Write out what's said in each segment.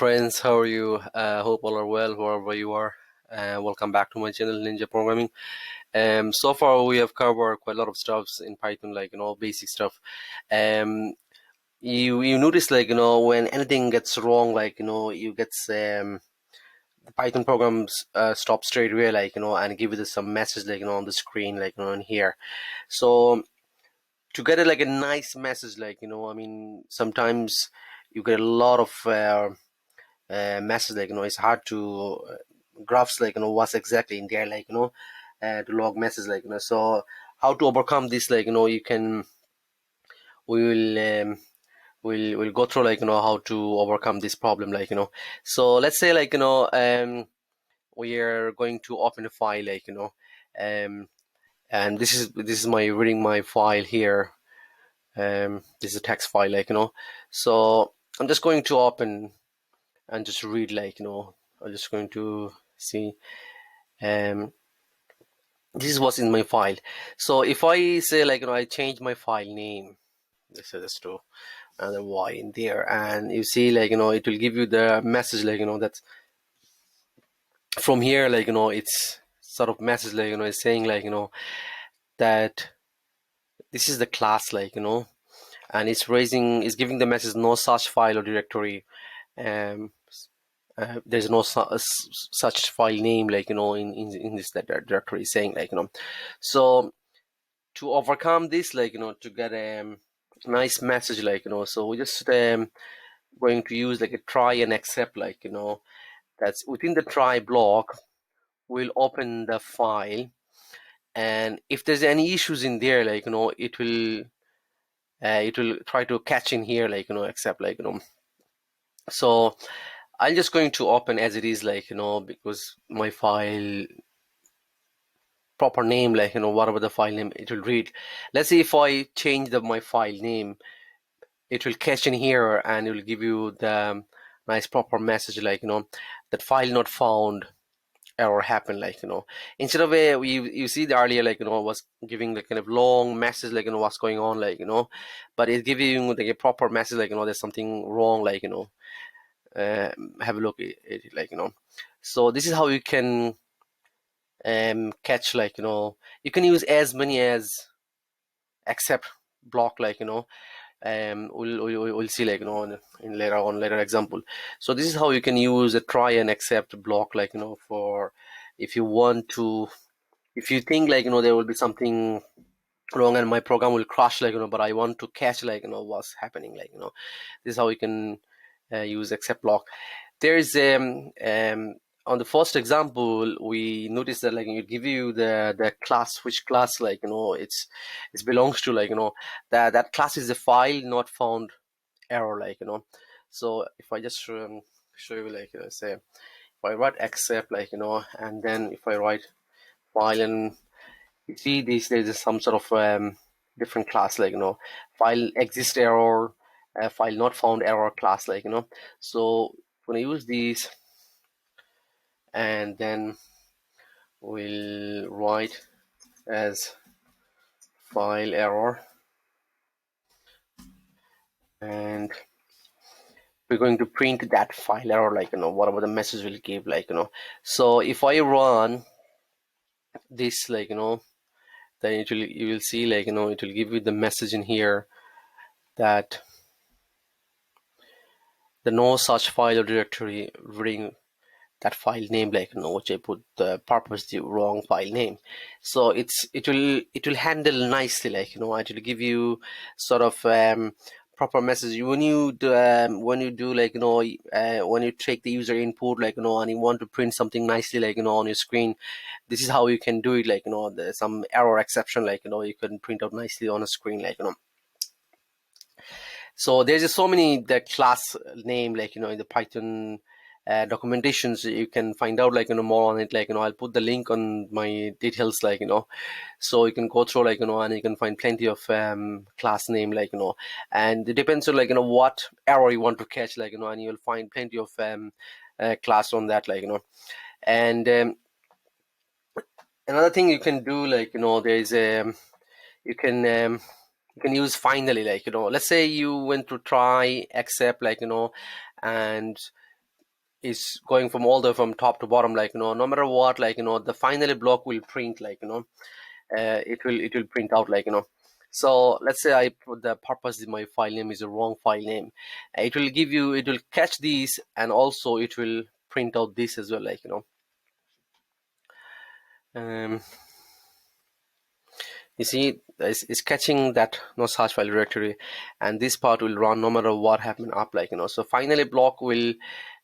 friends, how are you? Hope all are well wherever you are. Welcome back to my channel, Ninja Programming. So far we have covered quite a lot of stuffs in Python, like basic stuff. Um, you notice when anything gets wrong, you get the Python programs stop straight away, and give you some message on the screen, in here. So to get a nice message, sometimes you get a lot of message, it's hard to graphs what's exactly in there, to log message, so how to overcome this, you can we will we'll go through how to overcome this problem, so let's say we are going to open a file, um and this is my reading my file here. This is a text file, so I'm just going to open and just read, I'm just going to see. This is what's in my file. So if I say I change my file name, this is to and then y in there, and you see it will give you the message, that's from here, it's sort of message, it's saying that this is the class, and it's giving the message no such file or directory. um there's no such file name, in this directory, saying so to overcome this, to get a nice message, so we just going to use a try and accept, that's within the try block. We'll open the file, and if there's any issues in there, it will try to catch in here, accept, so I'm just going to open as it is, because my file proper name, whatever the file name it will read. Let's see if I change my file name, it will catch in here and it will give you the nice proper message, that file not found, error happened, instead of you see the earlier, was giving the kind of long message, what's going on, but it's giving you a proper message, there's something wrong, have a look at it, so this is how you can catch, you can use as many as accept block, we'll see, in later example. So this is how you can use a try and accept block, for if you want to, if you think there will be something wrong and my program will crash, but I want to catch what's happening, this is how you can use accept block. There is on the first example, we noticed that it give you the class, which class it belongs to, that class is a file not found error, so if I just show you, say if I write accept, and then if I write file, and you see there's some sort of different class, file exist error, file not found error class, so when I use these, and then we'll write as file error, and we're going to print that file error, whatever the message will give, so if I run this, then you will see, it will give you the message in here that the no such file or directory, reading that file name, which I put the purposely wrong file name. So it will handle nicely, it will give you sort of proper message when you do, when you take the user input, and you want to print something nicely, on your screen. This is how you can do it, there's some error exception, you can print out nicely on a screen, so there's just so many the class name, in the Python documentations. You can find out more on it, I'll put the link on my details, so you can go through, and you can find plenty of class name, and it depends on what error you want to catch, and you'll find plenty of class on that, and another thing you can do, there's you can use finally, let's say you went to try accept, and is going from all the way from top to bottom, like no matter what, like the final block will print, like it will print out, like so let's say I put the purpose in my file name is a wrong file name. It will give you, it will catch these, and also it will print out this as well, like um, you see it's catching that no such file directory, and this part will run no matter what happened up, like so finally block will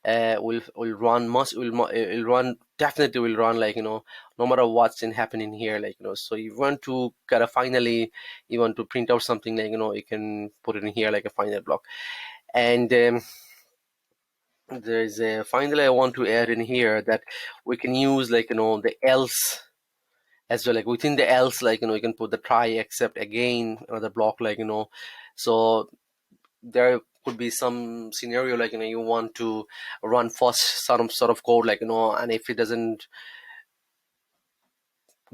run, will run, definitely will run, like no matter what's in happening here, like so you want to get a finally, you want to print out something, like you can put it in here like a final block. And there's a finally I want to add in here that we can use, like the else as well, like within the else, like you can put the try except again another block, like so there could be some scenario, like you want to run first some sort of code, like and if it doesn't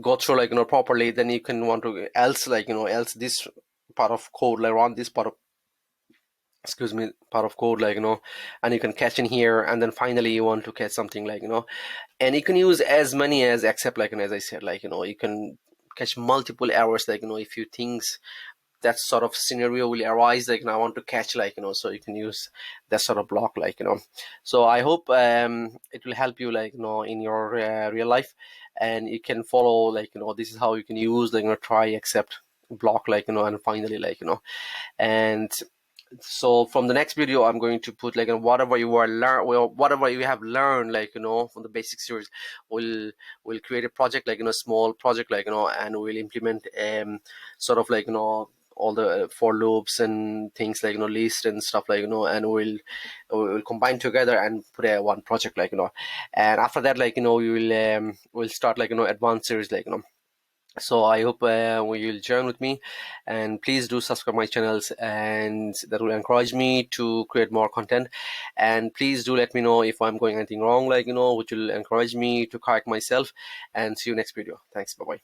go through, like properly, then you can want to else, like else this part of code, like run this part of, excuse me, part of code, like and you can catch in here, and then finally you want to catch something, like and you can use as many as except, like as I said, like you can catch multiple errors, like if you things that sort of scenario will arise, like I want to catch, like so you can use that sort of block, like so I hope it will help you, like in your real life, and you can follow, like this is how you can use, like try except block, like and finally, like and so from the next video I'm going to put, like whatever you are learn, well, whatever you have learned, like from the basic series, we'll create a project, like small project, like and we'll implement sort of, like all the for loops and things, like list and stuff, like and we'll combine together and put a one project, like and after that, like we will we'll start, like advanced series, like so I hope you will join with me, and please do subscribe my channels, and that will encourage me to create more content. And please do let me know if I'm going anything wrong, like which will encourage me to correct myself. And see you next video. Thanks. Bye bye.